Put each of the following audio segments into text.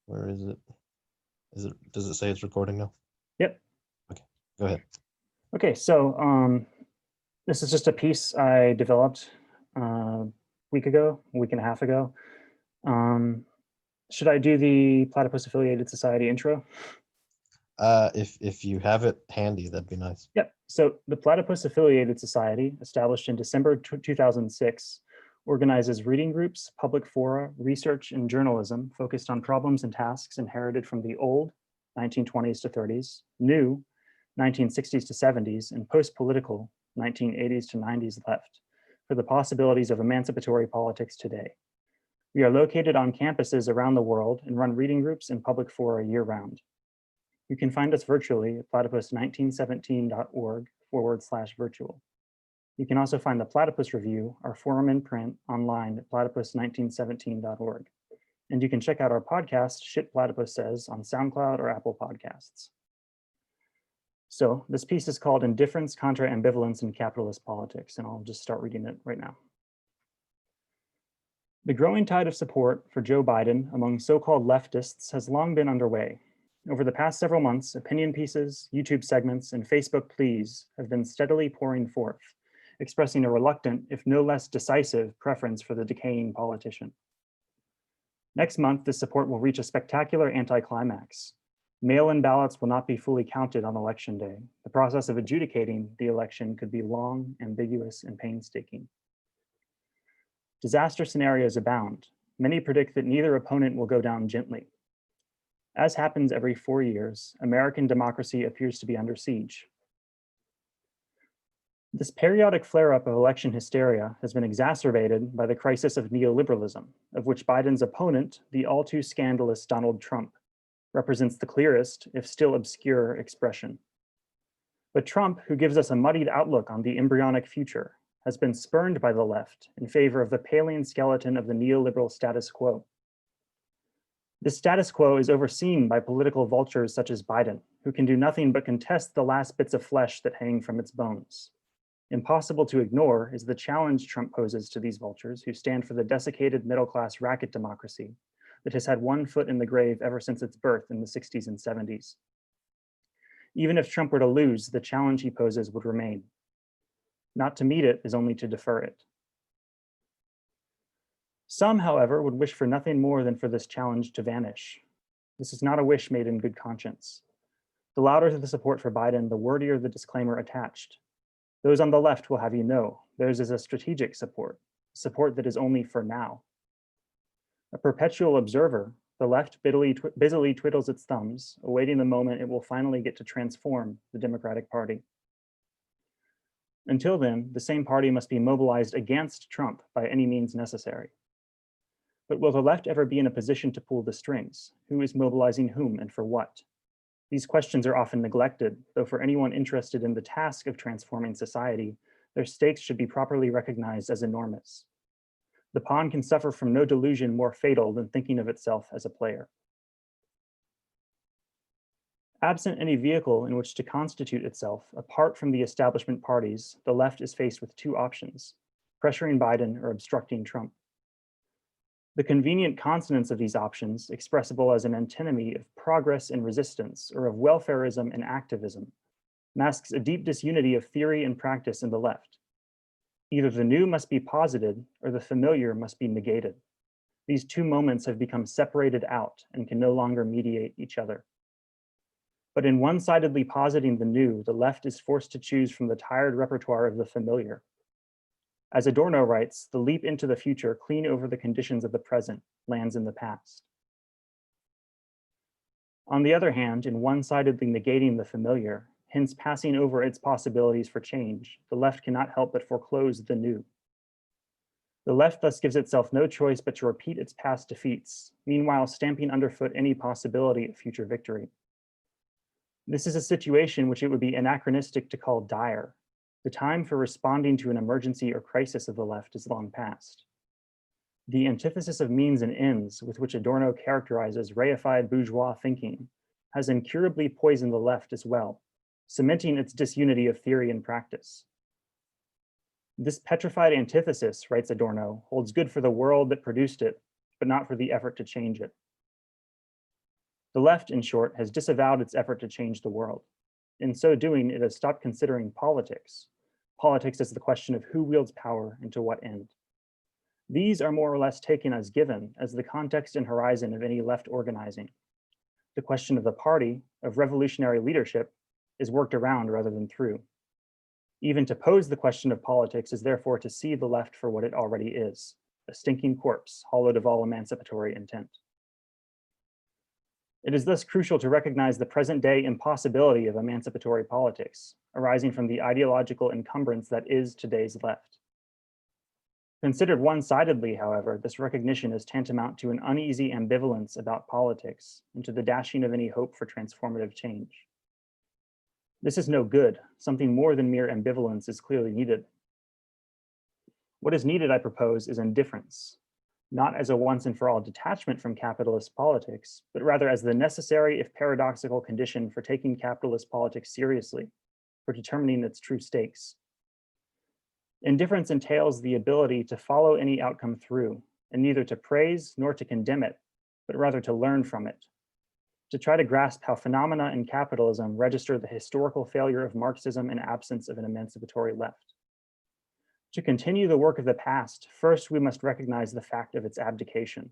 Where is it? Does it say it's recording now? Yep. Okay, go ahead. Okay, so this is just a piece I developed a week and a half ago. Should I do the Platypus Affiliated Society intro? If you have it handy, that'd be nice. Yep. So the Platypus Affiliated Society, established in December 2006, organizes reading groups, public fora, research, and journalism focused on problems and tasks inherited from the old 1920s to 30s, new 1960s to 70s, and post-political 1980s to 90s left for the possibilities of emancipatory politics today. We are located on campuses around the world and run reading groups and public fora year-round. You can find us virtually at platypus1917.org/virtual. You can also find the Platypus Review, our forum in print, online at platypus1917.org. And you can check out our podcast, Shit Platypus Says, on SoundCloud or Apple Podcasts. So this piece is called Indifference, Contra, Ambivalence in Capitalist Politics, and I'll just start reading it right now. The growing tide of support for Joe Biden among so-called leftists has long been underway. Over the past several months, opinion pieces, YouTube segments, and Facebook pleas have been steadily pouring forth, expressing a reluctant, if no less decisive, preference for the decaying politician. Next month, this support will reach a spectacular anticlimax. Mail-in ballots will not be fully counted on election day. The process of adjudicating the election could be long, ambiguous, and painstaking. Disaster scenarios abound. Many predict that neither opponent will go down gently. As happens every 4 years, American democracy appears to be under siege. This periodic flare-up of election hysteria has been exacerbated by the crisis of neoliberalism, of which Biden's opponent, the all-too scandalous Donald Trump, represents the clearest, if still obscure, expression. But Trump, who gives us a muddied outlook on the embryonic future, has been spurned by the left in favor of the paling skeleton of the neoliberal status quo. This status quo is overseen by political vultures such as Biden, who can do nothing but contest the last bits of flesh that hang from its bones. Impossible to ignore is the challenge Trump poses to these vultures, who stand for the desiccated middle-class racket democracy that has had one foot in the grave ever since its birth in the 60s and 70s. Even if Trump were to lose, the challenge he poses would remain. Not to meet it is only to defer it. Some, however, would wish for nothing more than for this challenge to vanish. This is not a wish made in good conscience. The louder the support for Biden, the wordier the disclaimer attached. Those on the left will have you know, theirs is a strategic support that is only for now. A perpetual observer, the left busily twiddles its thumbs, awaiting the moment it will finally get to transform the Democratic Party. Until then, the same party must be mobilized against Trump by any means necessary. But will the left ever be in a position to pull the strings? Who is mobilizing whom and for what? These questions are often neglected, though for anyone interested in the task of transforming society, their stakes should be properly recognized as enormous. The pawn can suffer from no delusion more fatal than thinking of itself as a player. Absent any vehicle in which to constitute itself, apart from the establishment parties, the left is faced with two options: pressuring Biden or obstructing Trump. The convenient consonants of these options, expressible as an antinomy of progress and resistance, or of welfarism and activism, masks a deep disunity of theory and practice in the left. Either the new must be posited or the familiar must be negated. These two moments have become separated out and can no longer mediate each other. But in one-sidedly positing the new, the left is forced to choose from the tired repertoire of the familiar. As Adorno writes, the leap into the future clean over the conditions of the present lands in the past. On the other hand, in one-sidedly negating the familiar, hence passing over its possibilities for change, the left cannot help but foreclose the new. The left thus gives itself no choice but to repeat its past defeats, meanwhile stamping underfoot any possibility of future victory. This is a situation which it would be anachronistic to call dire. The time for responding to an emergency or crisis of the left is long past. The antithesis of means and ends, with which Adorno characterizes reified bourgeois thinking, has incurably poisoned the left as well, cementing its disunity of theory and practice. This petrified antithesis, writes Adorno, holds good for the world that produced it, but not for the effort to change it. The left, in short, has disavowed its effort to change the world. In so doing, it has stopped considering politics. Politics is the question of who wields power and to what end. These are more or less taken as given as the context and horizon of any left organizing. The question of the party, of revolutionary leadership, is worked around rather than through. Even to pose the question of politics is therefore to see the left for what it already is, a stinking corpse hollowed of all emancipatory intent. It is thus crucial to recognize the present-day impossibility of emancipatory politics, arising from the ideological encumbrance that is today's left. Considered one-sidedly, however, this recognition is tantamount to an uneasy ambivalence about politics and to the dashing of any hope for transformative change. This is no good. Something more than mere ambivalence is clearly needed. What is needed, I propose, is indifference, not as a once and for all detachment from capitalist politics, but rather as the necessary, if paradoxical, condition for taking capitalist politics seriously, for determining its true stakes. Indifference entails the ability to follow any outcome through, and neither to praise nor to condemn it, but rather to learn from it, to try to grasp how phenomena in capitalism register the historical failure of Marxism in absence of an emancipatory left. To continue the work of the past, first we must recognize the fact of its abdication.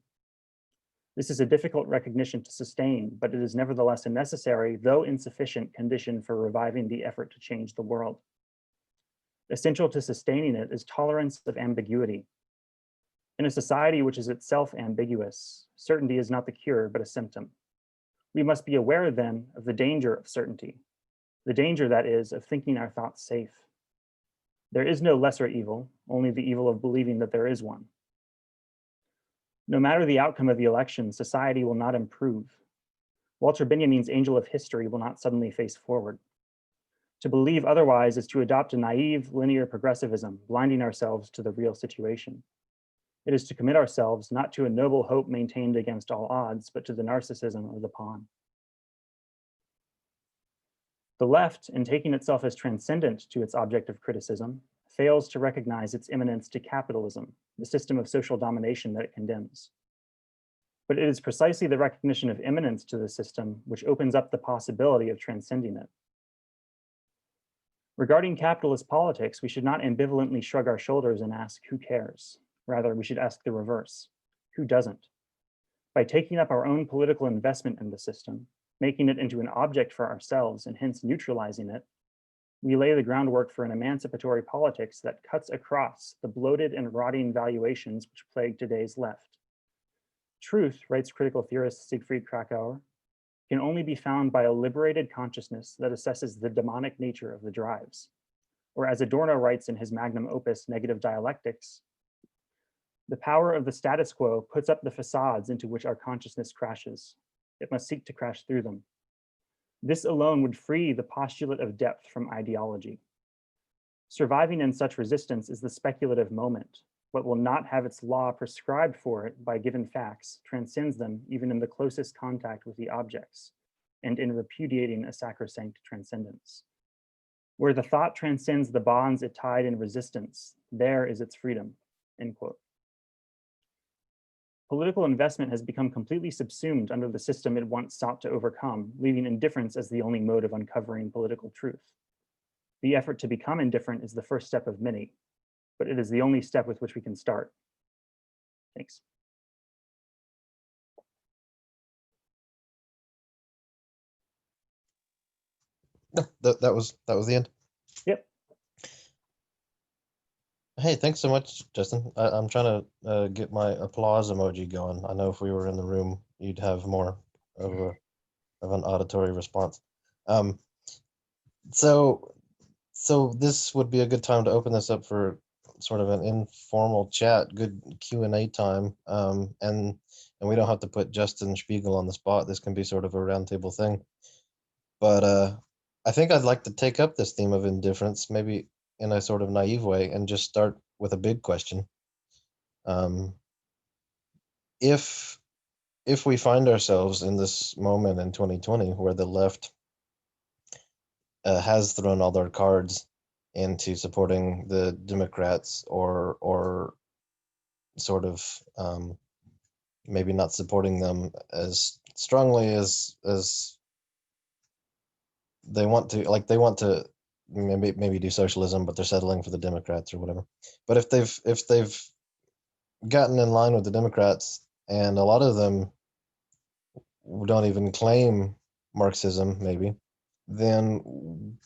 This is a difficult recognition to sustain, but it is nevertheless a necessary, though insufficient, condition for reviving the effort to change the world. Essential to sustaining it is tolerance of ambiguity. In a society which is itself ambiguous, certainty is not the cure, but a symptom. We must be aware then of the danger of certainty, the danger, that is, of thinking our thoughts safe. There is no lesser evil, only the evil of believing that there is one. No matter the outcome of the election, society will not improve. Walter Benjamin's angel of history will not suddenly face forward. To believe otherwise is to adopt a naive, linear progressivism, blinding ourselves to the real situation. It is to commit ourselves not to a noble hope maintained against all odds, but to the narcissism of the pawn. The left, in taking itself as transcendent to its object of criticism, fails to recognize its immanence to capitalism, the system of social domination that it condemns. But it is precisely the recognition of immanence to the system which opens up the possibility of transcending it. Regarding capitalist politics, we should not ambivalently shrug our shoulders and ask, who cares? Rather, we should ask the reverse, who doesn't? By taking up our own political investment in the system, making it into an object for ourselves and hence neutralizing it, we lay the groundwork for an emancipatory politics that cuts across the bloated and rotting valuations which plague today's left. Truth, writes critical theorist Siegfried Kracauer, can only be found by a liberated consciousness that assesses the demonic nature of the drives. Or as Adorno writes in his magnum opus, Negative Dialectics, the power of the status quo puts up the facades into which our consciousness crashes. It must seek to crash through them. This alone would free the postulate of depth from ideology. Surviving in such resistance is the speculative moment. What will not have its law prescribed for it by given facts transcends them even in the closest contact with the objects, and in repudiating a sacrosanct transcendence. Where the thought transcends the bonds it tied in resistance, there is its freedom, end quote. Political investment has become completely subsumed under the system it once sought to overcome, leaving indifference as the only mode of uncovering political truth. The effort to become indifferent is the first step of many, but it is the only step with which we can start. Thanks. No, that was the end. Yep. Hey, thanks so much, Justin. I'm trying to get my applause emoji going. I know if we were in the room, you'd have more of an auditory response. So this would be a good time to open this up for sort of an informal chat, good Q&A time. And we don't have to put Justin Spiegel on the spot. This can be sort of a roundtable thing. But I think I'd like to take up this theme of indifference, maybe in a sort of naive way, and just start with a big question. If we find ourselves in this moment in 2020 where the left has thrown all their cards into supporting the Democrats, or sort of maybe not supporting them as strongly as they want to maybe do socialism, but they're settling for the Democrats or whatever. But if they've gotten in line with the Democrats, and a lot of them don't even claim Marxism, maybe, then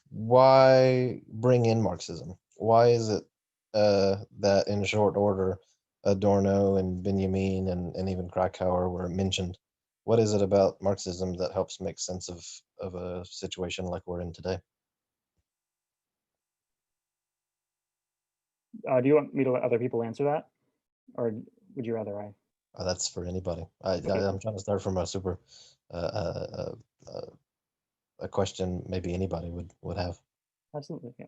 why bring in Marxism? Why is it that in short order Adorno and Benjamin and even Krakauer were mentioned? What is it about Marxism that helps make sense of a situation like we're in today? Do you want me to let other people answer that, or would you rather I? That's for anybody. Okay, I'm trying to start from a super uh, uh, uh, a question maybe anybody would have. absolutely. Yeah.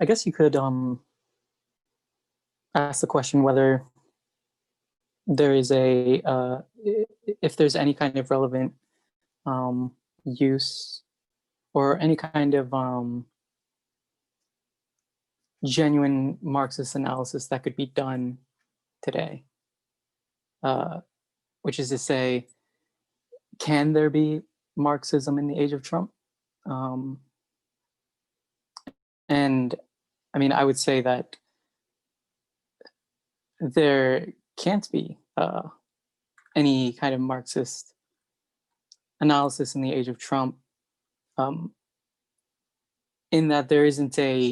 I guess you could ask the question whether there is if there's any kind of relevant use or any kind of genuine Marxist analysis that could be done today. Which is to say, can there be Marxism in the age of Trump? And I mean, I would say that there can't be any kind of Marxist analysis in the age of Trump, in that there isn't a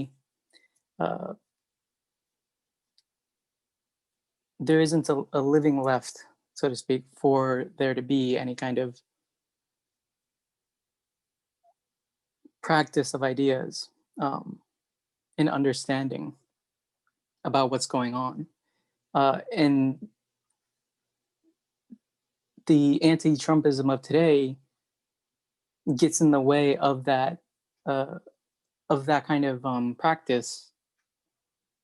living left, so to speak, for there to be any kind of practice of ideas and understanding about what's going on. And the anti-Trumpism of today gets in the way of that kind of practice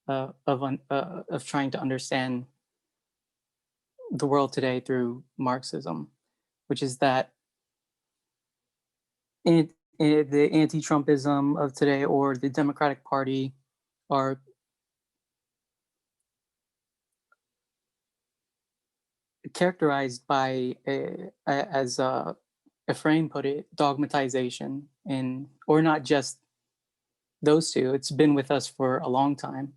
of trying to understand the world today through Marxism, which is that the anti-Trumpism of today or the Democratic Party are characterized by, as Ephraim put it, dogmatization, or not just those two. It's been with us for a long time.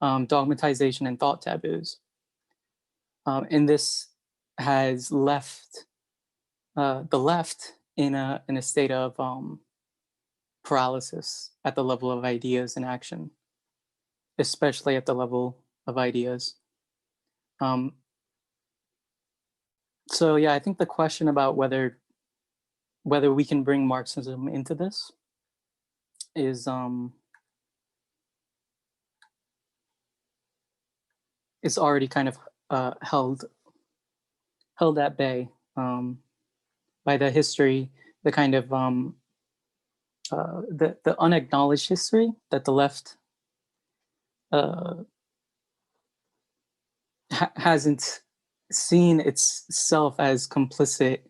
Dogmatization and thought taboos, and this has left the left in a state of paralysis at the level of ideas and action, especially at the level of ideas. So yeah, I think the question about whether we can bring Marxism into this is already kind of held at bay by the history, the kind of the unacknowledged history that the left hasn't seen itself as complicit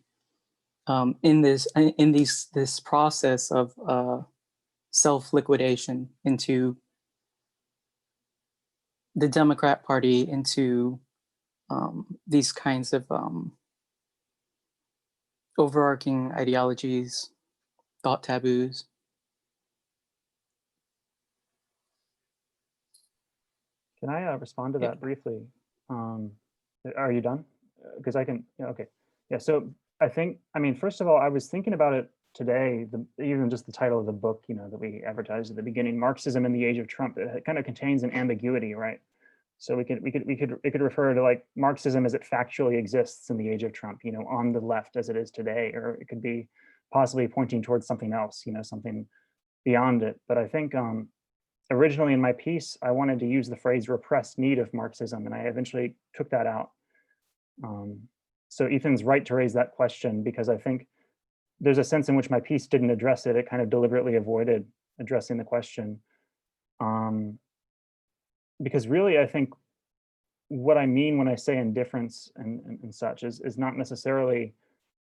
in this process of self-liquidation into the Democrat Party, into these kinds of overarching ideologies, thought taboos. Can I respond to that briefly? Are you done? Because I can. Yeah, okay. Yeah. So I think. I mean, first of all, I was thinking about it today. Even just the title of the book, that we advertised at the beginning, "Marxism in the Age of Trump." It kind of contains an ambiguity, right? So it could refer to like Marxism as it factually exists in the age of Trump, on the left as it is today, or it could be possibly pointing towards something else, something beyond it. But I think originally in my piece, I wanted to use the phrase repressed need of Marxism, and I eventually took that out. So Ethan's right to raise that question, because I think there's a sense in which my piece didn't address it. It kind of deliberately avoided addressing the question. Because really, I think what I mean when I say indifference and such is not necessarily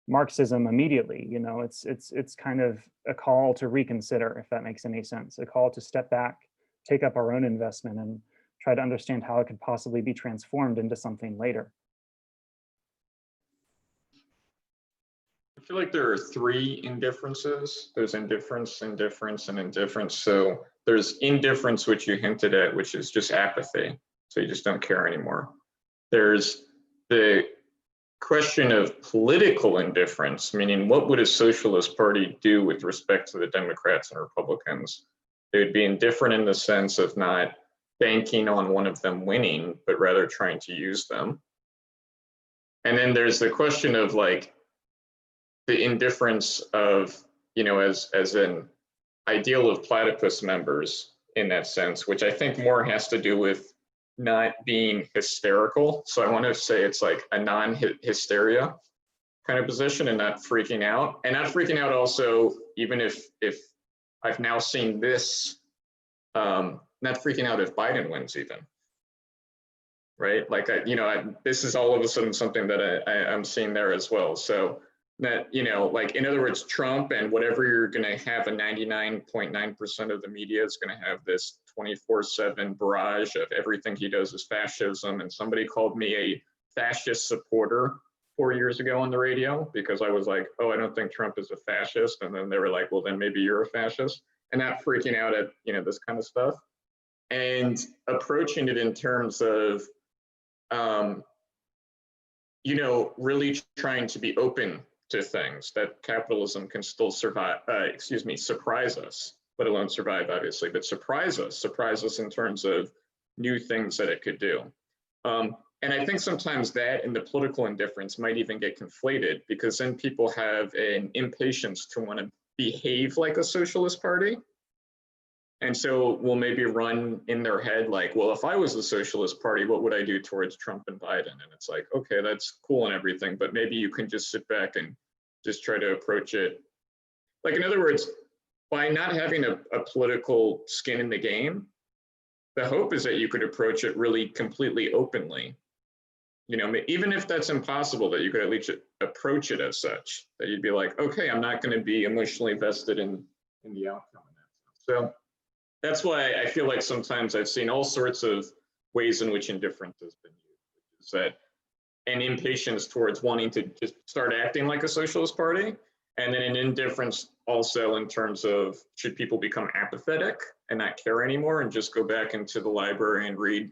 Marxism immediately. It's kind of a call to reconsider, if that makes any sense, a call to step back, take up our own investment, and try to understand how it could possibly be transformed into something later. I feel like there are three indifferences. There's indifference, indifference, and indifference. So there's indifference, which you hinted at, which is just apathy. So you just don't care anymore. There's the question of political indifference, meaning what would a socialist party do with respect to the Democrats and Republicans? They would be indifferent in the sense of not banking on one of them winning, but rather trying to use them. And then there's the question of like the indifference of, you know, as an ideal of platypus members in that sense, which I think more has to do with not being hysterical. So I want to say it's like a non-hysteria kind of position and not freaking out. And not freaking out also, even if I've now seen this, not freaking out if Biden wins even. Right? Like, this is all of a sudden something that I'm seeing there as well. So that, you know, like in other words, Trump and whatever you're going to have, a 99.9% of the media is going to have this 24/7 barrage of everything he does is fascism. And somebody called me a fascist supporter 4 years ago on the radio because I was like, oh, I don't think Trump is a fascist. And then they were like, well, then maybe you're a fascist. And not freaking out at, you know, this kind of stuff. And approaching it in terms of, you know, really trying to be open to things that capitalism can still survive, surprise us, let alone survive, obviously, but surprise us in terms of new things that it could do. And I think sometimes that and the political indifference might even get conflated because then people have an impatience to want to behave like a socialist party. And so we'll maybe run in their head like, well, if I was the Socialist Party, what would I do towards Trump and Biden? And it's like, okay, that's cool and everything, but maybe you can just sit back and just try to approach it. Like, in other words, by not having a political skin in the game, the hope is that you could approach it really completely openly. You know, even if that's impossible, that you could at least approach it as such, that you'd be like, okay, I'm not going to be emotionally vested in the outcome. So that's why I feel like sometimes I've seen all sorts of ways in which indifference has been used. Is that an impatience towards wanting to just start acting like a socialist party, and then an indifference also in terms of should people become apathetic and not care anymore and just go back into the library and read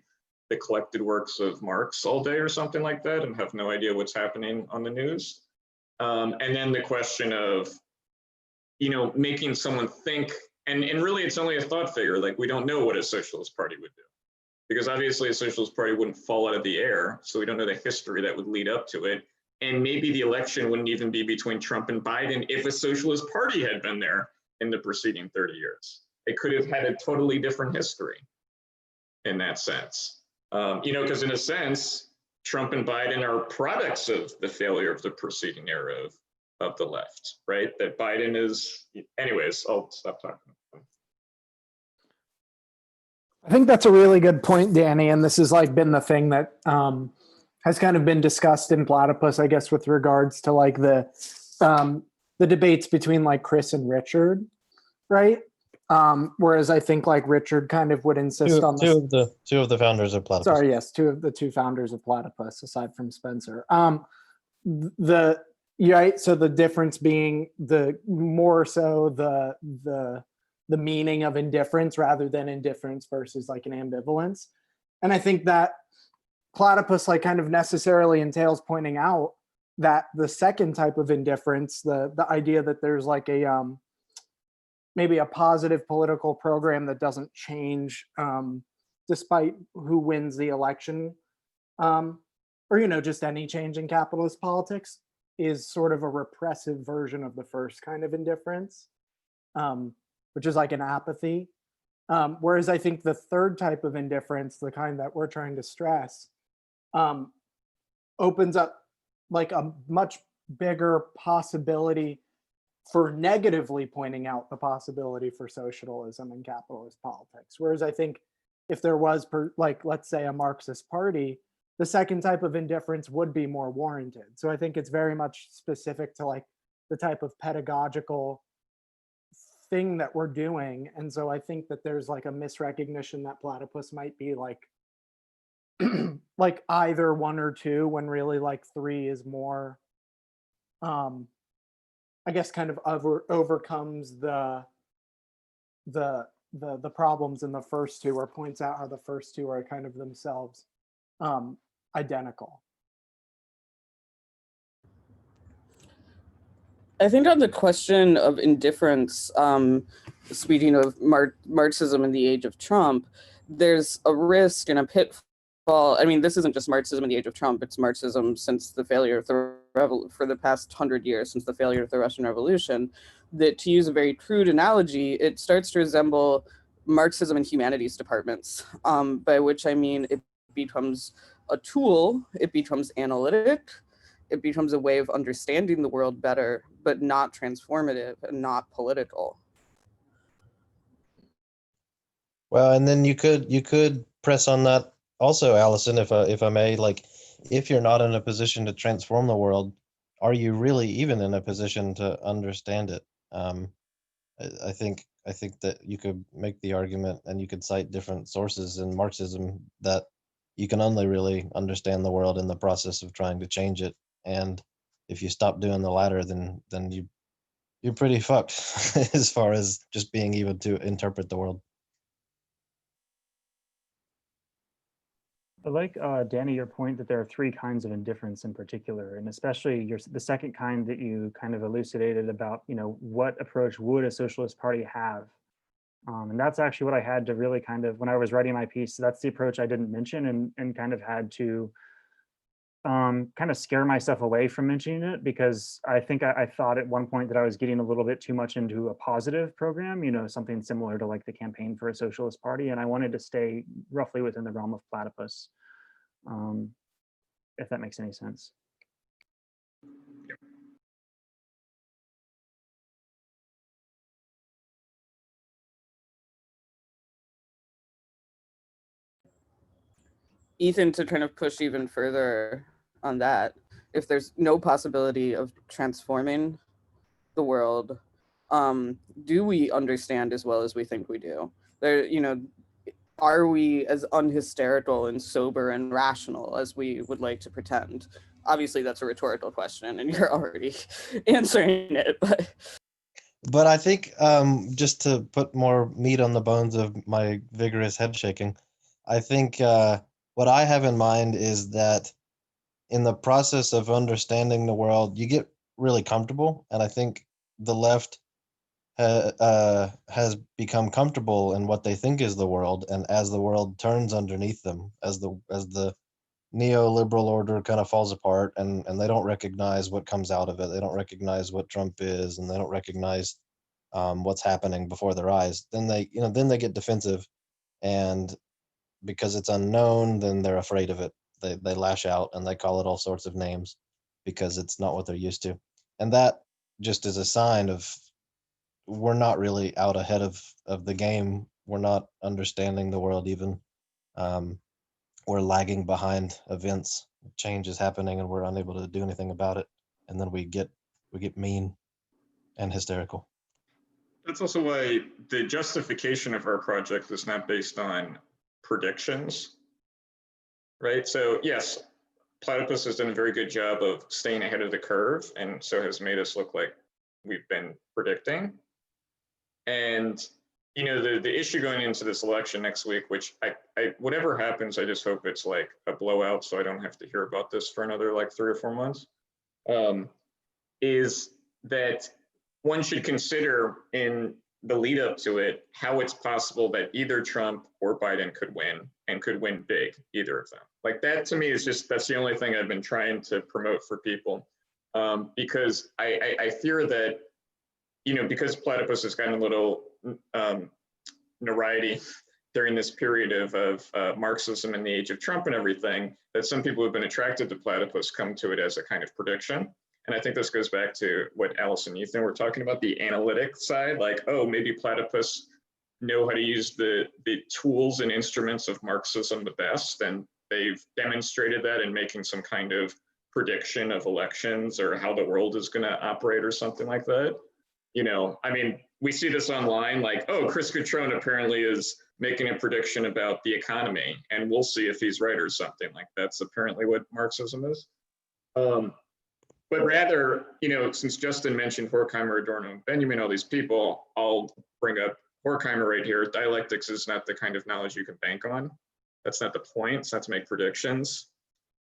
the collected works of Marx all day or something like that and have no idea what's happening on the news. And then the question of, you know, making someone think. And really, it's only a thought figure. Like, we don't know what a socialist party would do. Because obviously a socialist party wouldn't fall out of the air. So we don't know the history that would lead up to it. And maybe the election wouldn't even be between Trump and Biden if a socialist party had been there in the preceding 30 years. It could have had a totally different history in that sense. You know, because in a sense, Trump and Biden are products of the failure of the preceding era of the left, right? That Biden is, anyways, I'll stop talking. I think that's a really good point, Danny. And this has like been the thing that has kind of been discussed in Platypus, I guess, with regards to like the debates between like Chris and Richard, right? Whereas I think like Richard kind of would insist on two of the founders of Platypus. Sorry, yes, two founders of Platypus, aside from Spencer. So the difference being the more so the meaning of indifference rather than indifference versus like an ambivalence. And I think that Platypus like kind of necessarily entails pointing out that the second type of indifference, the idea that there's like a maybe a positive political program that doesn't change despite who wins the election, or, you know, just any change in capitalist politics, is sort of a repressive version of the first kind of indifference, which is like an apathy. Whereas I think the third type of indifference, the kind that we're trying to stress, opens up like a much bigger possibility for negatively pointing out the possibility for socialism and capitalist politics. Whereas I think if there was, like, let's say a Marxist party, the second type of indifference would be more warranted. So I think it's very much specific to like the type of pedagogical thing that we're doing. And so I think that there's like a misrecognition that Platypus might be like like either one or two, when really like three is more, I guess, kind of overcomes the problems in the first two, or points out how the first two are kind of themselves identical. I think on the question of indifference, speaking of Marxism in the age of Trump, there's a risk and a pitfall. I mean, this isn't just Marxism in the age of Trump, it's Marxism since the failure of for the past 100 years, since the failure of the Russian Revolution, that, to use a very crude analogy, it starts to resemble Marxism in humanities departments, by which I mean it becomes a tool, it becomes analytic, it becomes a way of understanding the world better, but not transformative and not political. Well, and then you could press on that also, Allison, if I may. Like, if you're not in a position to transform the world, are you really even in a position to understand it? I think that you could make the argument, and you could cite different sources in Marxism, that you can only really understand the world in the process of trying to change it. And if you stop doing the latter, then you're pretty fucked as far as just being able to interpret the world. I like, Danny, your point that there are three kinds of indifference in particular, and especially the second kind that you kind of elucidated about, what approach would a socialist party have? And that's actually what I had to really kind of, when I was writing my piece, that's the approach I didn't mention, and kind of had to kind of scare myself away from mentioning it, because I think I thought at one point that I was getting a little bit too much into a positive program, something similar to like the Campaign for a Socialist Party, and I wanted to stay roughly within the realm of Platypus, if that makes any sense. Ethan, to kind of push even further on that, if there's no possibility of transforming the world, do we understand as well as we think we do? Are we as unhysterical and sober and rational as we would like to pretend? Obviously, that's a rhetorical question, and you're already answering it. But I think, just to put more meat on the bones of my vigorous head shaking, I think what I have in mind is that in the process of understanding the world, you get really comfortable, and I think the left has become comfortable in what they think is the world, and as the world turns underneath them, as the neoliberal order kind of falls apart, and they don't recognize what comes out of it, they don't recognize what Trump is, and they don't recognize what's happening before their eyes, then they get defensive, and because it's unknown, then they're afraid of it. They lash out and they call it all sorts of names because it's not what they're used to, and that just is a sign of we're not really out ahead of the game. We're not understanding the world even. We're lagging behind events. Change is happening, and we're unable to do anything about it. And then we get mean and hysterical. That's also why the justification of our project is not based on predictions, right? So yes, Platypus has done a very good job of staying ahead of the curve, and so has made us look like we've been predicting. And the issue going into this election next week, which I whatever happens, I just hope it's like a blowout, so I don't have to hear about this for another like 3 or 4 months, is that one should consider in the lead up to it how it's possible that either Trump or Biden could win, and could win big, either of them. Like, that to me is just, that's the only thing I've been trying to promote for people, because I fear that, because Platypus has gotten a little notoriety during this period of Marxism in the age of Trump and everything, that some people who've been attracted to Platypus come to it as a kind of prediction. And I think this goes back to what Alice and Ethan were talking about, the analytic side, like, oh, maybe Platypus know how to use the tools and instruments of Marxism the best, and they've demonstrated that in making some kind of prediction of elections or how the world is going to operate or something like that. I mean, we see this online, like, oh, Chris Cutrone apparently is making a prediction about the economy, and we'll see if he's right or something. Like, that's apparently what Marxism is. But rather, since Justin mentioned Horkheimer, Adorno, and Benjamin, all these people, I'll bring up Horkheimer right here. Dialectics is not the kind of knowledge you can bank on. That's not the point. It's not to make predictions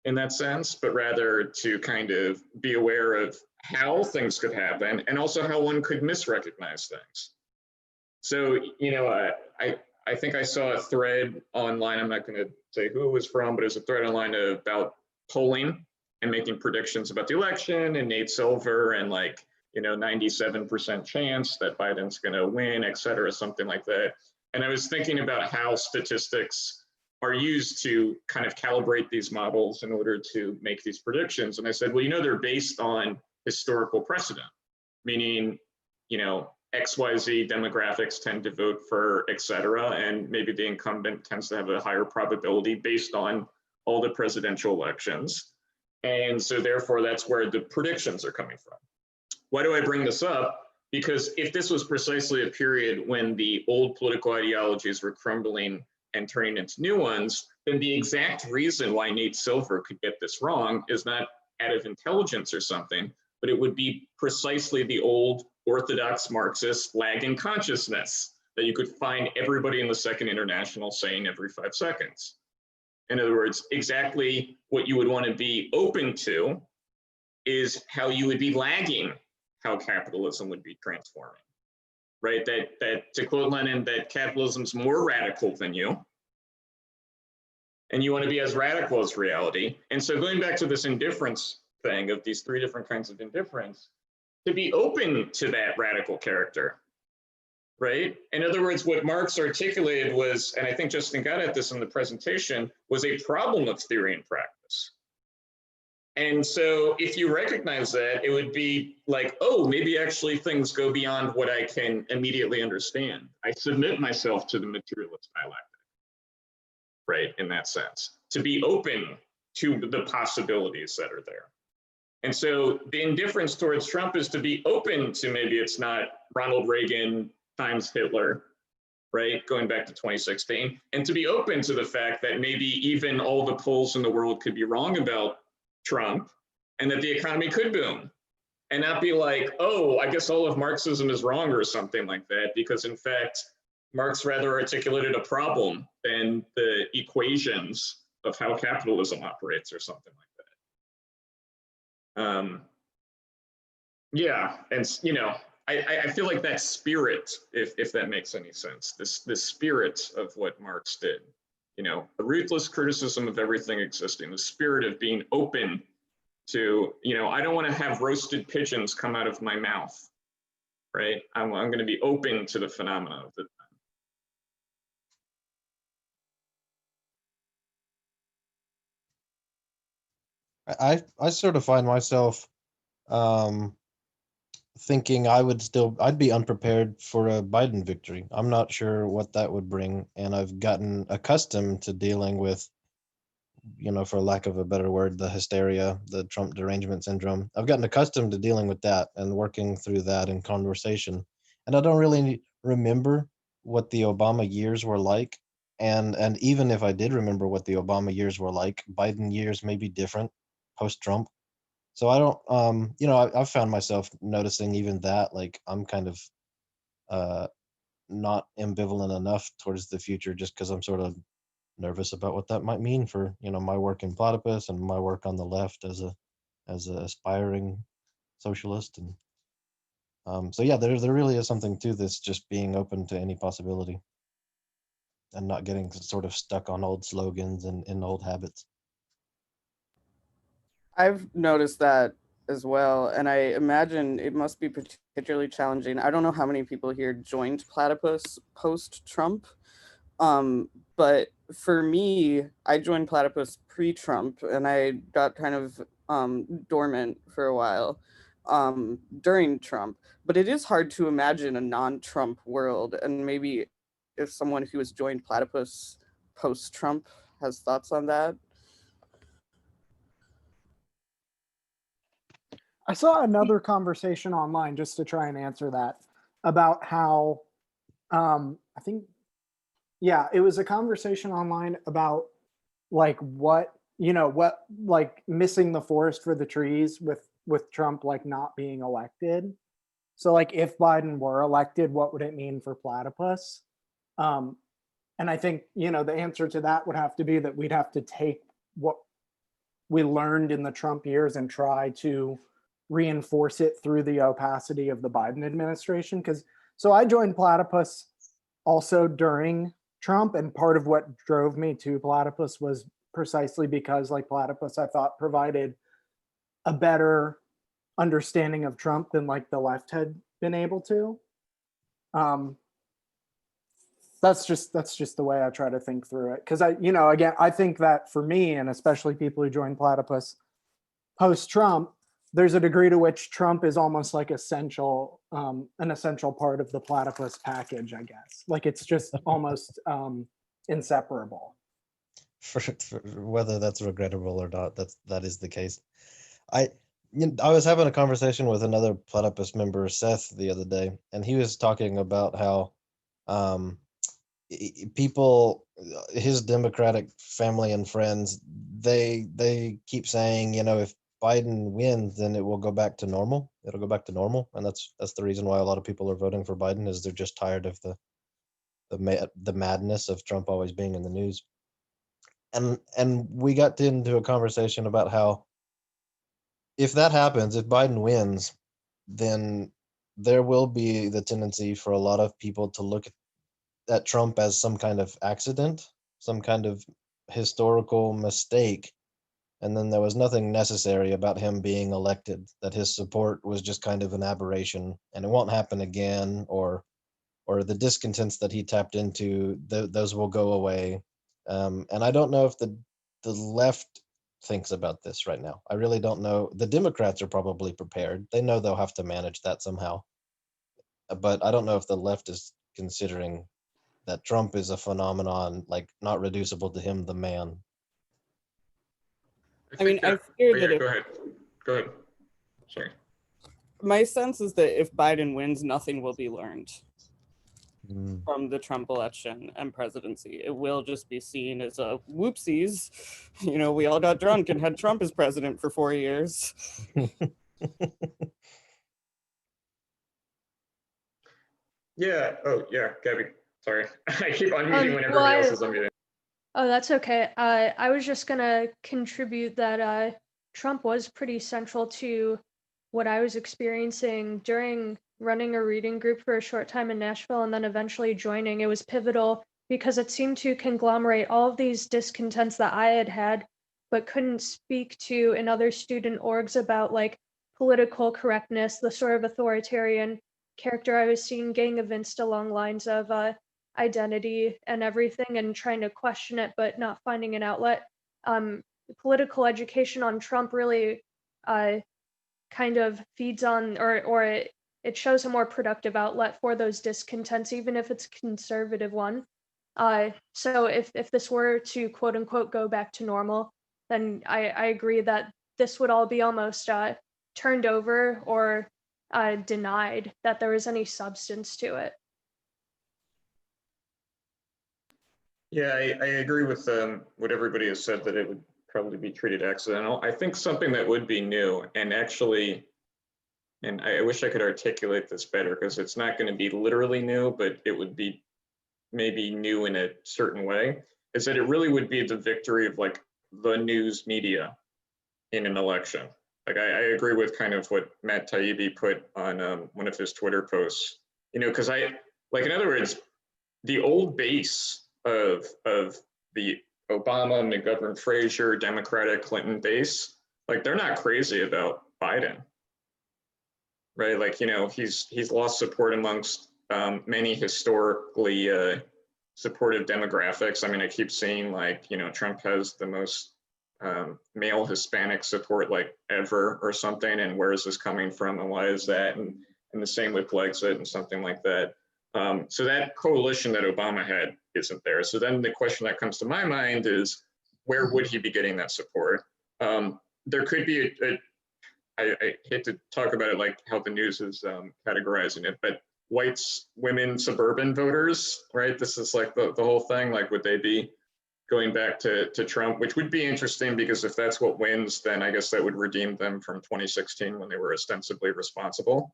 in that sense, but rather to kind of be aware of how things could happen and also how one could misrecognize things. So, I think I saw a thread online. I'm not going to say who it was from, but it was a thread online about polling and making predictions about the election, and Nate Silver and 97% chance that Biden's going to win, et cetera, something like that. And I was thinking about how statistics are used to kind of calibrate these models in order to make these predictions. And I said, well, they're based on historical precedent, meaning, XYZ demographics tend to vote for, et cetera, and maybe the incumbent tends to have a higher probability based on all the presidential elections. And so therefore, that's where the predictions are coming from. Why do I bring this up? Because if this was precisely a period when the old political ideologies were crumbling and turning into new ones, then the exact reason why Nate Silver could get this wrong is not out of intelligence or something, but it would be precisely the old orthodox Marxist lag in consciousness that you could find everybody in the Second International saying every 5 seconds. In other words, exactly what you would want to be open to is how you would be lagging how capitalism would be transforming, right? That to quote Lenin, that capitalism's more radical than you, and you want to be as radical as reality. And so going back to this indifference thing of these 3 different kinds of indifference, to be open to that radical character, right? In other words, what Marx articulated was, and I think Justin got at this in the presentation, was a problem of theory and practice. And so if you recognize that, it would be like, oh, maybe actually things go beyond what I can immediately understand. I submit myself to the materialist dialectic, right? In that sense, to be open to the possibilities that are there. And so the indifference towards Trump is to be open to maybe it's not Ronald Reagan times Hitler, right? Going back to 2016, and to be open to the fact that maybe even all the polls in the world could be wrong about Trump and that the economy could boom, and not be like, oh, I guess all of Marxism is wrong or something like that, because in fact, Marx rather articulated a problem than the equations of how capitalism operates or something like that. Yeah, and I feel like that spirit, if that makes any sense, this spirit of what Marx did, a ruthless criticism of everything existing, the spirit of being open to, I don't want to have roasted pigeons come out of my mouth, right? I'm going to be open to the phenomena of the I sort of find myself thinking I'd be unprepared for a Biden victory. I'm not sure what that would bring, and I've gotten accustomed to dealing with, for lack of a better word, the hysteria, the Trump derangement syndrome. I've gotten accustomed to dealing with that and working through that in conversation, and I don't really remember what the Obama years were like. And even if I did remember what the Obama years were like, Biden years may be different post-Trump. So I don't, I've found myself noticing even that, like, I'm kind of not ambivalent enough towards the future just because I'm sort of nervous about what that might mean for, my work in Platypus and my work on the left as a aspiring socialist. And so yeah, there really is something to this, just being open to any possibility and not getting sort of stuck on old slogans and in old habits. I've noticed that as well, and I imagine it must be particularly challenging. I don't know how many people here joined Platypus post-Trump, but for me, I joined Platypus pre-Trump, and I got kind of dormant for a while during Trump. But it is hard to imagine a non-Trump world, and maybe if someone who has joined Platypus post-Trump has thoughts on that. I saw another conversation online just to try and answer that about how I think yeah, it was a conversation online about like what, what like missing the forest for the trees with Trump like not being elected. So like if Biden were elected, what would it mean for Platypus? Um, and I think, the answer to that would have to be that we'd have to take what we learned in the Trump years and try to reinforce it through the opacity of the Biden administration. So I joined Platypus also during Trump, and part of what drove me to Platypus was precisely because like Platypus, I thought provided a better understanding of Trump than like the left had been able to. That's just the way I try to think through it. Because again, I think that for me, and especially people who join Platypus post-Trump, there's a degree to which Trump is almost like an essential part of the Platypus package, I guess. Like it's just almost inseparable. For whether that's regrettable or not, that is the case. I was having a conversation with another Platypus member, Seth, the other day, and he was talking about how people, his Democratic family and friends, they keep saying, if Biden wins, then it will go back to normal. It'll go back to normal, and that's the reason why a lot of people are voting for Biden, is they're just tired of the madness of Trump always being in the news. And we got into a conversation about how if that happens, if Biden wins, then there will be the tendency for a lot of people to look at Trump as some kind of accident, some kind of historical mistake, and then there was nothing necessary about him being elected, that his support was just kind of an aberration and it won't happen again, or the discontents that he tapped into, those will go away. And I don't know if the left thinks about this right now. I really don't know. The Democrats are probably prepared. They know they'll have to manage that somehow. But I don't know if the left is considering that Trump is a phenomenon, like not reducible to him, the man. I mean, I Oh, fear yeah, that go ahead. Sorry. My sense is that if Biden wins, nothing will be learned from the Trump election and presidency. It will just be seen as a whoopsies. We all got drunk and had Trump as president for 4 years. Yeah. Oh, yeah, Gabby. Sorry. I keep unmuting when everybody else is unmuting. Oh, that's okay. I was just gonna contribute that Trump was pretty central to what I was experiencing during running a reading group for a short time in Nashville and then eventually joining. It was pivotal because it seemed to conglomerate all of these discontents that I had but couldn't speak to in other student orgs about like political correctness, the sort of authoritarian character I was seeing getting evinced along lines of identity and everything, and trying to question it but not finding an outlet. Political education on Trump really kind of feeds on, or it shows a more productive outlet for those discontents, even if it's a conservative one. So if this were to quote unquote go back to normal, then I agree that this would all be almost turned over or denied that there was any substance to it. Yeah, I agree with what everybody has said, that it would probably be treated accidental. I think something that would be new, and actually, and I wish I could articulate this better because it's not going to be literally new, but it would be maybe new in a certain way, is that it really would be the victory of like the news media in an election. Like I agree with kind of what Matt Taibbi put on one of his Twitter posts, because in other words, the old base of the Obama, McGovern, Frazier, Democratic, Clinton base, like they're not crazy about Biden, right? Like, he's lost support amongst many historically supportive demographics. I mean, I keep seeing like, Trump has the most male Hispanic support like ever or something. And where is this coming from and why is that? And the same with Brexit and something like that. So that coalition that Obama had isn't there. So then the question that comes to my mind is, where would he be getting that support? There could be I hate to talk about it like how the news is categorizing it, but whites, women, suburban voters, right? This is like the whole thing. Like, would they be going back to Trump, which would be interesting because if that's what wins, then I guess that would redeem them from 2016 when they were ostensibly responsible,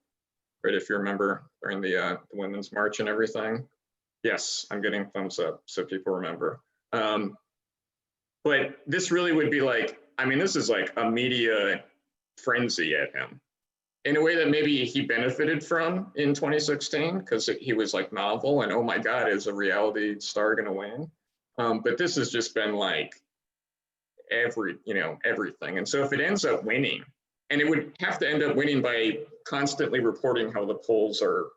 right? If you remember during the Women's March and everything. Yes, I'm getting thumbs up, so people remember. But this really would be like, I mean, this is like a media frenzy at him in a way that maybe he benefited from in 2016 because he was like novel and oh my God, is a reality star going to win? But this has just been like everything. And so if it ends up winning, and it would have to end up winning by constantly reporting how the polls are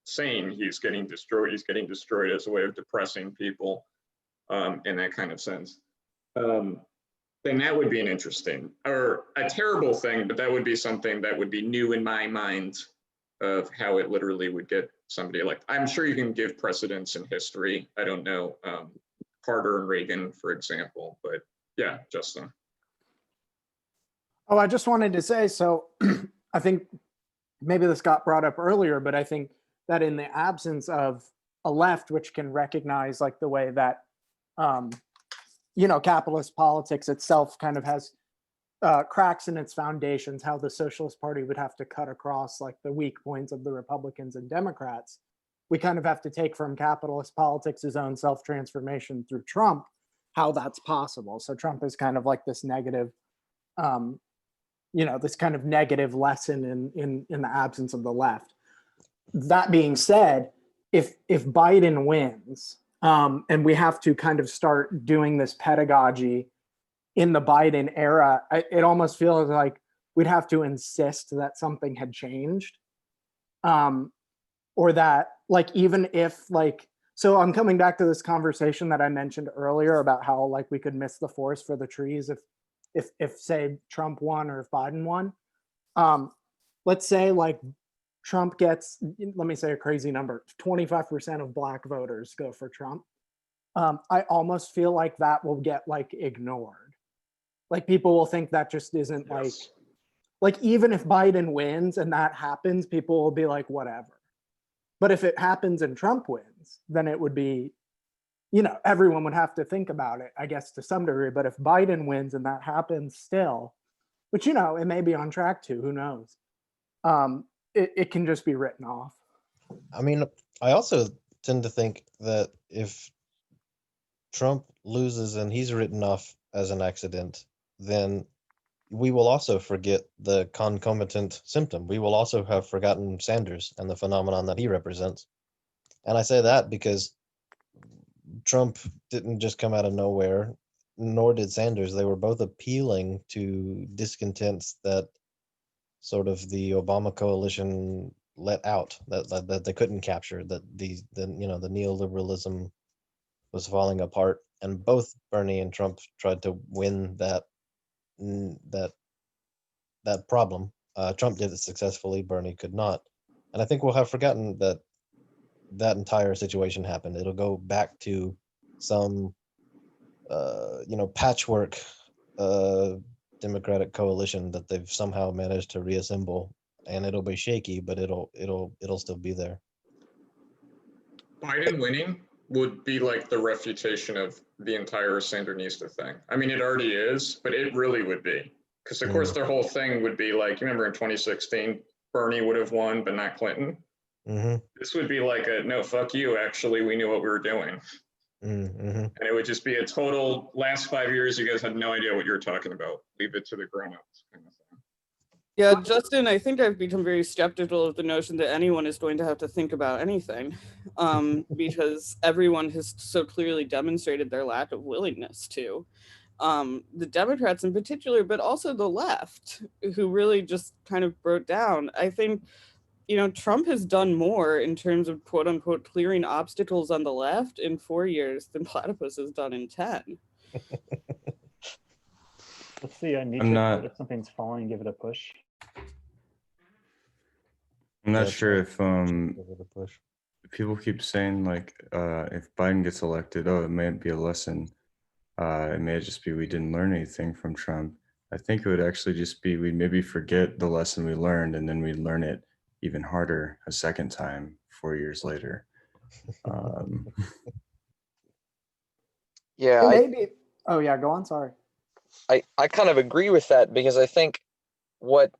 saying he's getting destroyed as a way of depressing people in that kind of sense. Then that would be an interesting or a terrible thing, but that would be something that would be new in my mind of how it literally would get somebody elected. I'm sure you can give precedents in history. I don't know, Carter and Reagan, for example, but yeah, Justin. Oh, I just wanted to say, so I think maybe this got brought up earlier, but I think that in the absence of a left, which can recognize like the way that, capitalist politics itself kind of has cracks in its foundations, how the Socialist Party would have to cut across like the weak points of the Republicans and Democrats. We kind of have to take from capitalist politics his own self-transformation through Trump, how that's possible. So Trump is kind of like this negative, this kind of negative lesson in the absence of the left. That being said, if Biden wins, and we have to kind of start doing this pedagogy in the Biden era, it almost feels like we'd have to insist that something had changed. Or that like, even if like, so I'm coming back to this conversation that I mentioned earlier about how like we could miss the forest for the trees if say Trump won or if Biden won. Let's say like Trump gets, let me say a crazy number, 25% of Black voters go for Trump. I almost feel like that will get like ignored. Like people will think that just isn't like even if Biden wins and that happens, people will be like, whatever. But if it happens and Trump wins, then it would be, everyone would have to think about it, I guess, to some degree. But if Biden wins and that happens still, which, it may be on track to, who knows? It can just be written off. I mean, I also tend to think that if Trump loses and he's written off as an accident, then we will also forget the concomitant symptom. We will also have forgotten Sanders and the phenomenon that he represents. And I say that because Trump didn't just come out of nowhere, nor did Sanders. They were both appealing to discontents that sort of the Obama coalition let out, that they couldn't capture, that the neoliberalism was falling apart, and both Bernie and Trump tried to win that problem. Trump did it successfully, Bernie could not. And I think we'll have forgotten that entire situation happened. It'll go back to some patchwork Democratic coalition that they've somehow managed to reassemble, and it'll be shaky, but it'll still be there. Biden winning would be like the refutation of the entire Sandinista thing. I mean, it already is, but it really would be. Because, of course, their whole thing would be like, you remember in 2016, Bernie would have won, but not Clinton. Mm-hmm. This would be like a, no, fuck you, actually, we knew what we were doing. Mm-hmm. And it would just be a total, last 5 years, you guys had no idea what you were talking about. Leave it to the grown-ups kind of thing. Yeah, Justin, I think I've become very skeptical of the notion that anyone is going to have to think about anything, because everyone has so clearly demonstrated their lack of willingness to. The Democrats in particular, but also the left, who really just kind of broke down. I think, Trump has done more in terms of quote unquote clearing obstacles on the left in 4 years than Platypus has done in 10. Let's see, Nietzsche quote, if something's falling, give it a push. I'm not sure if people keep saying like if Biden gets elected, it might be a lesson. It may just be we didn't learn anything from Trump. I think it would actually just be we'd maybe forget the lesson we learned and then we'd learn it even harder a second time 4 years later. Yeah, Maybe. Oh yeah, go on. Sorry. I kind of agree with that, because I think what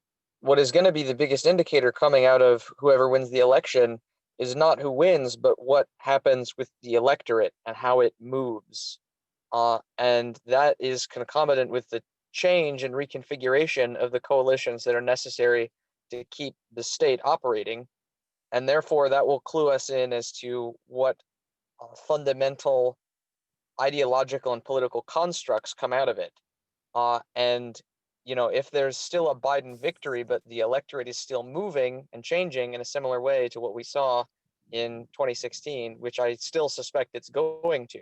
is going to be the biggest indicator coming out of whoever wins the election is not who wins, but what happens with the electorate and how it moves. And that is concomitant with the change and reconfiguration of the coalitions that are necessary to keep the state operating. And therefore, that will clue us in as to what fundamental ideological and political constructs come out of it. And, if there's still a Biden victory, but the electorate is still moving and changing in a similar way to what we saw in 2016, which I still suspect it's going to,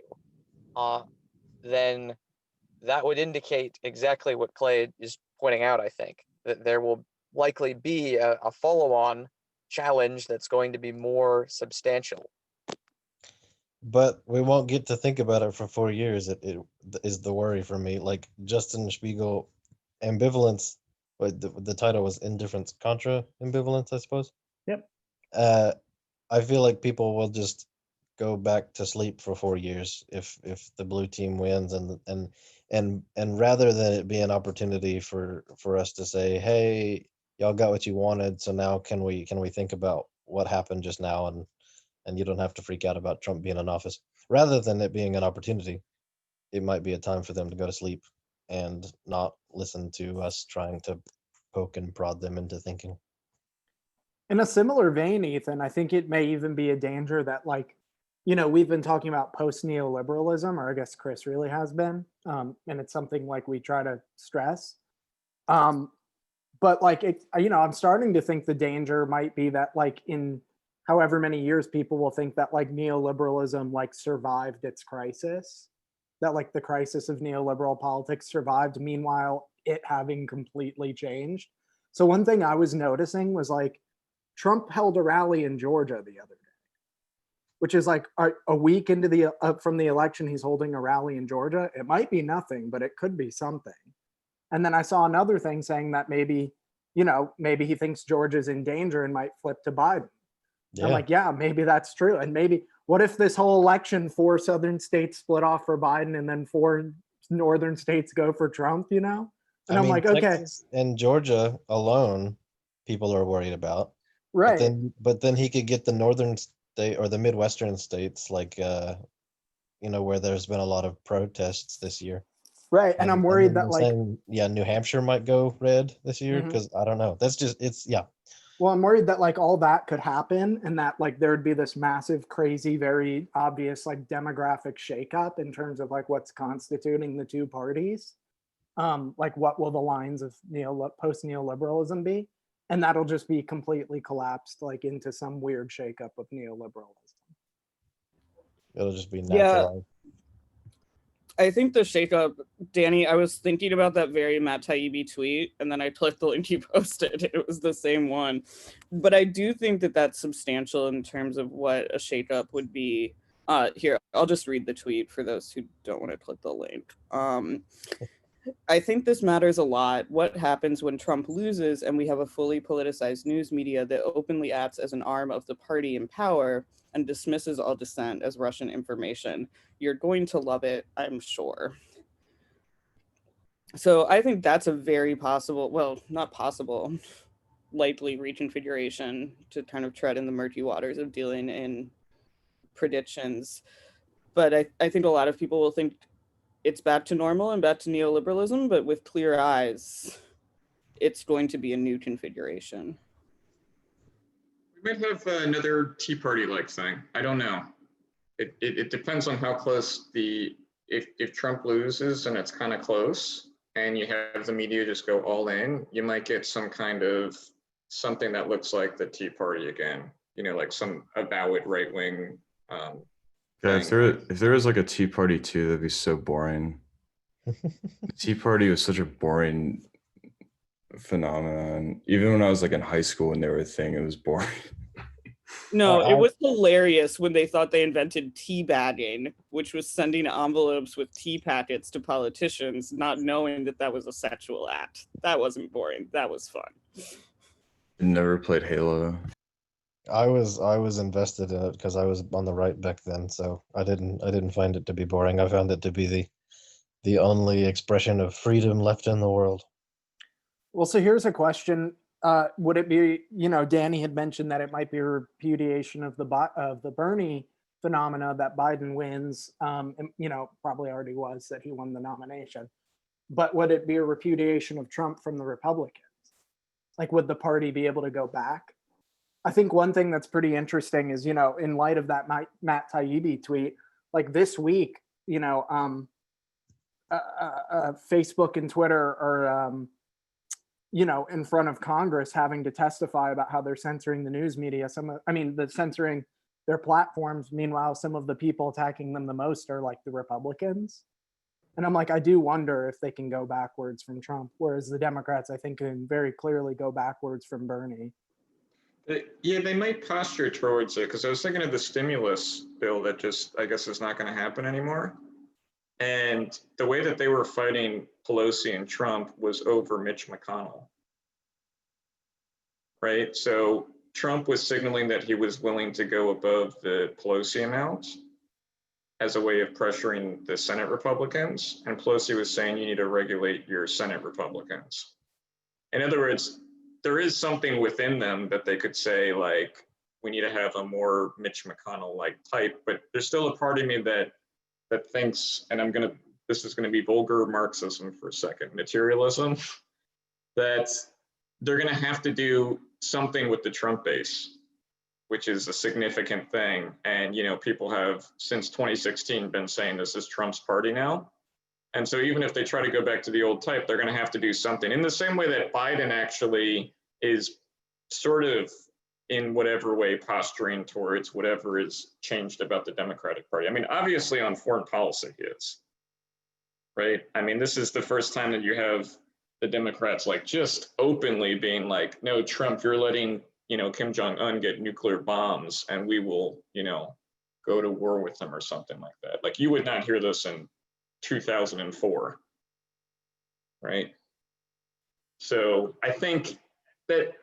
then that would indicate exactly what Clay is pointing out, I think, that there will likely be a follow-on challenge that's going to be more substantial. But we won't get to think about it for 4 years. It is the worry for me. Like Justin Spiegel, Ambivalence. The title was Indifference, Contra, Ambivalence, I suppose. Yep. I feel like people will just go back to sleep for 4 years if the blue team wins, and rather than it be an opportunity for us to say, hey, y'all got what you wanted, so now can we think about what happened just now, and you don't have to freak out about Trump being in office. Rather than it being an opportunity, it might be a time for them to go to sleep and not listen to us trying to poke and prod them into thinking. In a similar vein, Ethan, I think it may even be a danger that, like, we've been talking about post-neoliberalism, or I guess Chris really has been, and it's something like we try to stress. But like, I'm starting to think the danger might be that, like, in however many years, people will think that like neoliberalism like survived its crisis, that like the crisis of neoliberal politics survived, meanwhile it having completely changed. So one thing I was noticing was like Trump held a rally in Georgia the other day, which is like a week into the from the election, he's holding a rally in Georgia. It might be nothing, but it could be something. And then I saw another thing saying that maybe he thinks Georgia's in danger and might flip to Biden. Yeah. I'm like, yeah, maybe that's true. And maybe what if this whole election, 4 southern states split off for Biden and then 4 northern states go for Trump, And I'm like, Texas and Georgia alone, people are worried about. Right. But then he could get the northern state or the Midwestern states, like, where there's been a lot of protests this year. Right. And I'm worried that like, New Hampshire might go red this year because I don't know. That's just, Well, I'm worried that like all that could happen and that like there would be this massive, crazy, very obvious like demographic shakeup in terms of like what's constituting the two parties. Like what will the lines of post-neoliberalism be? And that'll just be completely collapsed like into some weird shakeup of neoliberalism. It'll just be natural. Yeah. I think the shakeup, Danny, I was thinking about that very Matt Taibbi tweet, and then I clicked the link you posted. It was the same one. But I do think that that's substantial in terms of what a shakeup would be. Here, I'll just read the tweet for those who don't want to click the link. I think this matters a lot. What happens when Trump loses and we have a fully politicized news media that openly acts as an arm of the party in power and dismisses all dissent as Russian information? You're going to love it, I'm sure. So I think that's a very possible, well, not possible, likely reconfiguration to kind of tread in the murky waters of dealing in predictions. But I think a lot of people will think it's back to normal and back to neoliberalism, but with clear eyes, it's going to be a new configuration. We might have another Tea Party-like thing. I don't know. It depends on how close if Trump loses and it's kind of close and you have the media just go all in, you might get some kind of something that looks like the Tea Party again, like some avowed right-wing yeah, if there was like a Tea Party 2, that'd be so boring. The Tea Party was such a boring phenomenon. Even when I was like in high school when they were a thing, it was boring. No, it was hilarious when they thought they invented teabagging, which was sending envelopes with tea packets to politicians, not knowing that that was a sexual act. That wasn't boring. That was fun. Never played Halo. I was invested in it because I was on the right back then, so I didn't find it to be boring. I found it to be the only expression of freedom left in the world. Well, so here's a question. Would it be, Danny had mentioned that it might be a repudiation of the Bernie phenomena that Biden wins, and, probably already was that he won the nomination. But would it be a repudiation of Trump from the Republicans? Like, would the party be able to go back? I think one thing that's pretty interesting is, in light of that Matt Taibbi tweet, like this week, Facebook and Twitter are, in front of Congress having to testify about how they're censoring the news media. They're censoring their platforms. Meanwhile, some of the people attacking them the most are like the Republicans. And I'm like, I do wonder if they can go backwards from Trump, whereas the Democrats, I think, can very clearly go backwards from Bernie. Yeah, they might posture towards it, because I was thinking of the stimulus bill that just, I guess, is not going to happen anymore. And the way that they were fighting Pelosi and Trump was over Mitch McConnell, right? So Trump was signaling that he was willing to go above the Pelosi amount as a way of pressuring the Senate Republicans. And Pelosi was saying, you need to regulate your Senate Republicans. In other words, there is something within them that they could say, like, we need to have a more Mitch McConnell-like type, but there's still a part of me that thinks, and this is gonna be vulgar Marxism for a second, materialism, that they're gonna have to do something with the Trump base, which is a significant thing. And, people have since 2016 been saying this is Trump's party now. And so even if they try to go back to the old type, they're going to have to do something in the same way that Biden actually is sort of in whatever way posturing towards whatever is changed about the Democratic Party. I mean, obviously on foreign policy he is, right? I mean, this is the first time that you have the Democrats like just openly being like, no, Trump, you're letting, Kim Jong-un get nuclear bombs and we will, go to war with them or something like that. Like, you would not hear this in 2004, right? So I think that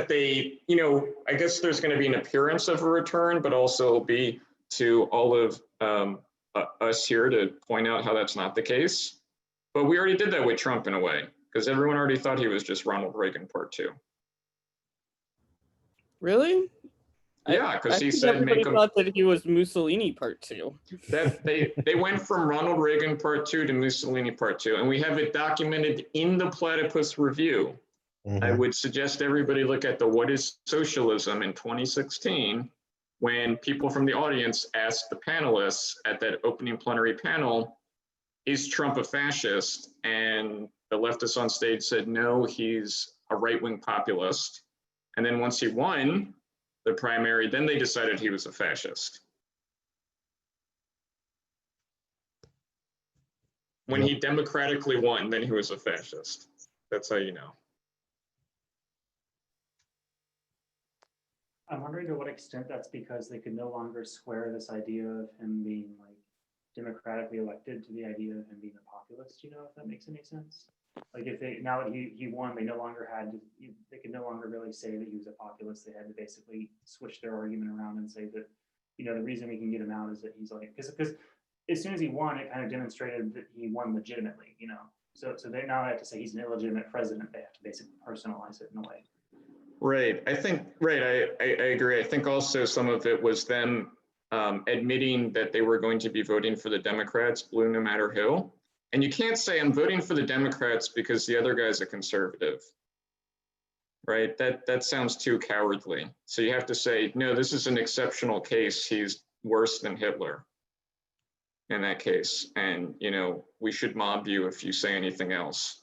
they, I guess there's going to be an appearance of a return, but also it'll be to all of us here to point out how that's not the case. But we already did that with Trump in a way, because everyone already thought he was just Ronald Reagan Part 2. Really? Yeah, because he think said everybody thought that he was Mussolini Part 2. That they went from Ronald Reagan Part 2 to Mussolini Part 2, and we have it documented in the Platypus Review. Mhm. I would suggest everybody look at the What is Socialism in 2016, when people from the audience asked the panelists at that opening plenary panel, is Trump a fascist? And the leftists on stage said, no, he's a right-wing populist. And then once he won the primary, then they decided he was a fascist. When he democratically won, then he was a fascist. That's how you know. I'm wondering to what extent that's because they could no longer square this idea of him being like democratically elected to the idea of him being a populist, if that makes any sense. Like, if they, now that he won, they no longer they could no longer really say that he was a populist. They had to basically switch their argument around and say that, the reason we can get him out is that he's like, because as soon as he won, it kind of demonstrated that he won legitimately, So they now have to say he's an illegitimate president. They have to basically personalize it in a way. Right. I think, right. I agree. I think also some of it was them admitting that they were going to be voting for the Democrats, blue no matter who. And you can't say I'm voting for the Democrats because the other guy's a conservative, right? That sounds too cowardly. So you have to say, no, this is an exceptional case. He's worse than Hitler in that case. And, we should mob you if you say anything else.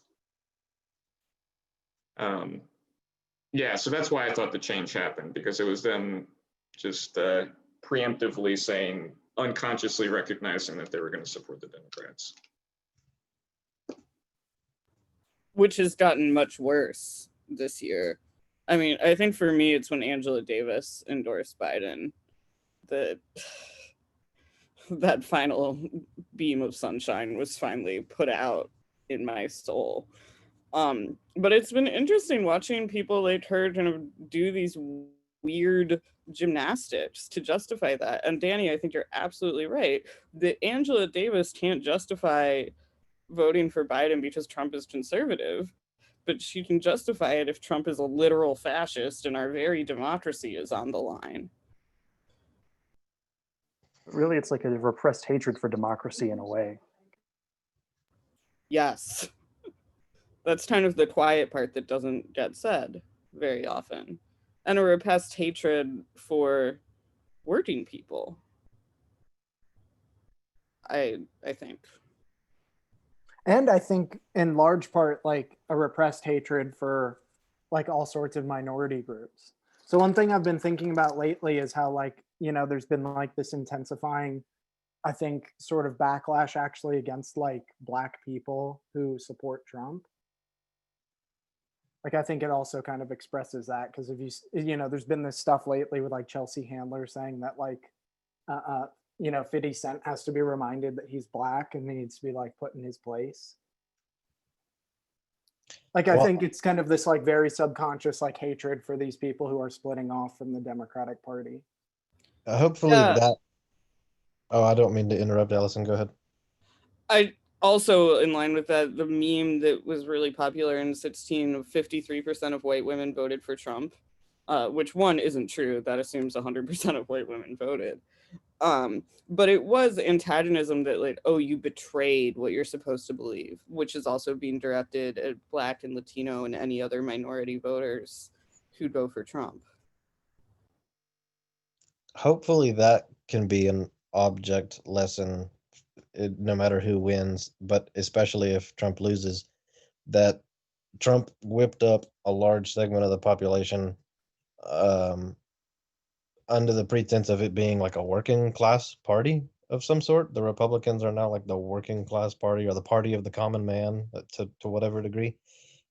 Yeah, so that's why I thought the change happened, because it was them just preemptively saying, unconsciously recognizing that they were going to support the Democrats. Which has gotten much worse this year. I mean, I think for me, it's when Angela Davis endorsed Biden. That final beam of sunshine was finally put out in my soul. But it's been interesting watching people like her kind of do these weird gymnastics to justify that. And Danny, I think you're absolutely right that Angela Davis can't justify voting for Biden because Trump is conservative, but she can justify it if Trump is a literal fascist and our very democracy is on the line. Really, it's like a repressed hatred for democracy in a way. Yes. That's kind of the quiet part that doesn't get said very often. And a repressed hatred for working people. I think. And I think in large part, like a repressed hatred for like all sorts of minority groups. So one thing I've been thinking about lately is how like, you know, there's been like this intensifying, I think, sort of backlash actually against like Black people who support Trump. Like I think it also kind of expresses that because if you know, there's been this stuff lately with like Chelsea Handler saying that like, you know, 50 Cent has to be reminded that he's Black and he needs to be like put in his place. Like I think it's kind of this like very subconscious like hatred for these people who are splitting off from the Democratic Party. Hopefully that. Oh, I don't mean to interrupt, Allison. Go ahead. I also, in line with that, the meme that was really popular in 16, 53% of white women voted for Trump, which one isn't true. That assumes 100% of white women voted. But it was antagonism that like, oh, you betrayed what you're supposed to believe, which is also being directed at Black and Latino and any other minority voters who'd vote for Trump. Hopefully that can be an object lesson, no matter who wins, but especially if Trump loses, that Trump whipped up a large segment of the population under the pretense of it being like a working class party of some sort. The Republicans are now like the working class party or the party of the common man to whatever degree.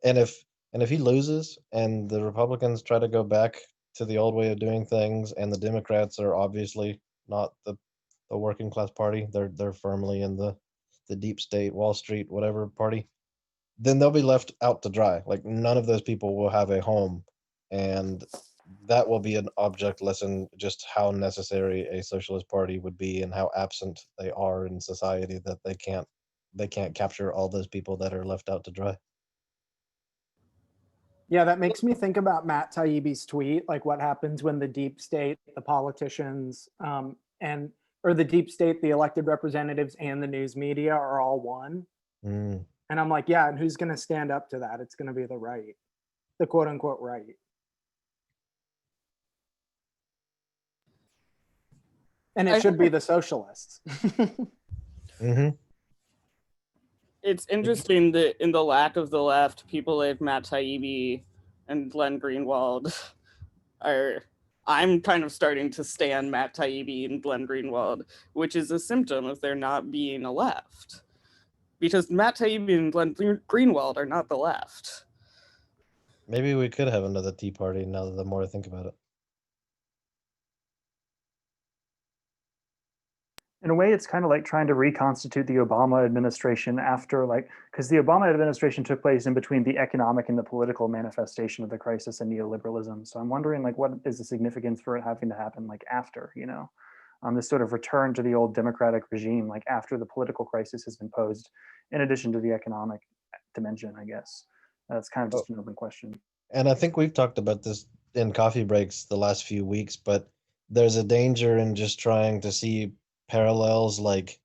And if he loses and the Republicans try to go back to the old way of doing things and the Democrats are obviously not the working class party, they're firmly in the deep state, Wall Street, whatever party, then they'll be left out to dry. Like none of those people will have a home, and that will be an object lesson just how necessary a socialist party would be and how absent they are in society, that they can't capture all those people that are left out to dry. Yeah, that makes me think about Matt Taibbi's tweet, like what happens when the deep state, the politicians, or the deep state, the elected representatives and the news media are all one. Mm. And I'm like, yeah, and who's going to stand up to that? It's going to be the right, the quote unquote right. And it should be the socialists. Mm-hmm. It's interesting that in the lack of the left, people like Matt Taibbi and Glenn Greenwald I'm kind of starting to stan Matt Taibbi and Glenn Greenwald, which is a symptom of there not being a left. Because Matt Taibbi and Glenn Greenwald are not the left. Maybe we could have another Tea Party now that the more I think about it. In a way, it's kind of like trying to reconstitute the Obama administration after, like, because the Obama administration took place in between the economic and the political manifestation of the crisis and neoliberalism. So I'm wondering, like, what is the significance for it having to happen, like, after, you know, this sort of return to the old democratic regime, like after the political crisis has been posed, in addition to the economic dimension, I guess. That's kind of just an open question. And I think we've talked about this in coffee breaks the last few weeks, but there's a danger in just trying to see parallels like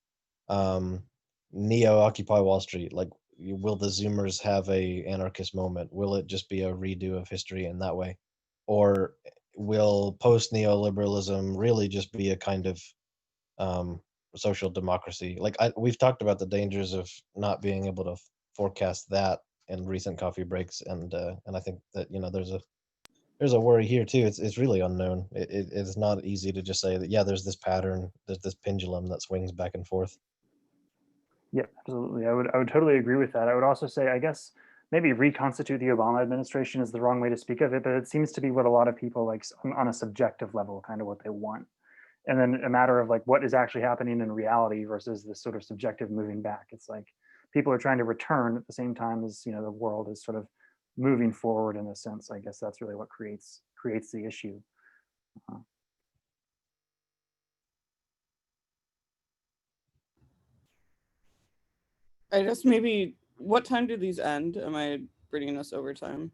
Neo Occupy Wall Street. Like, will the Zoomers have a anarchist moment? Will it just be a redo of history in that way? Or will post neoliberalism really just be a kind of social democracy? Like we've talked about the dangers of not being able to forecast that in recent coffee breaks, and I think that, you know, there's a worry here too. It's really unknown. It's not easy to just say that, yeah, there's this pattern, there's this pendulum that swings back and forth. Yeah, absolutely. I would totally agree with that. I would also say, I guess, maybe reconstitute the Obama administration is the wrong way to speak of it, but it seems to be what a lot of people like on a subjective level, kind of what they want. And then a matter of like what is actually happening in reality versus this sort of subjective moving back. It's like people are trying to return at the same time as, you know, the world is sort of moving forward in a sense. I guess that's really what creates the issue. I guess maybe, what time do these end? Am I bringing us over time?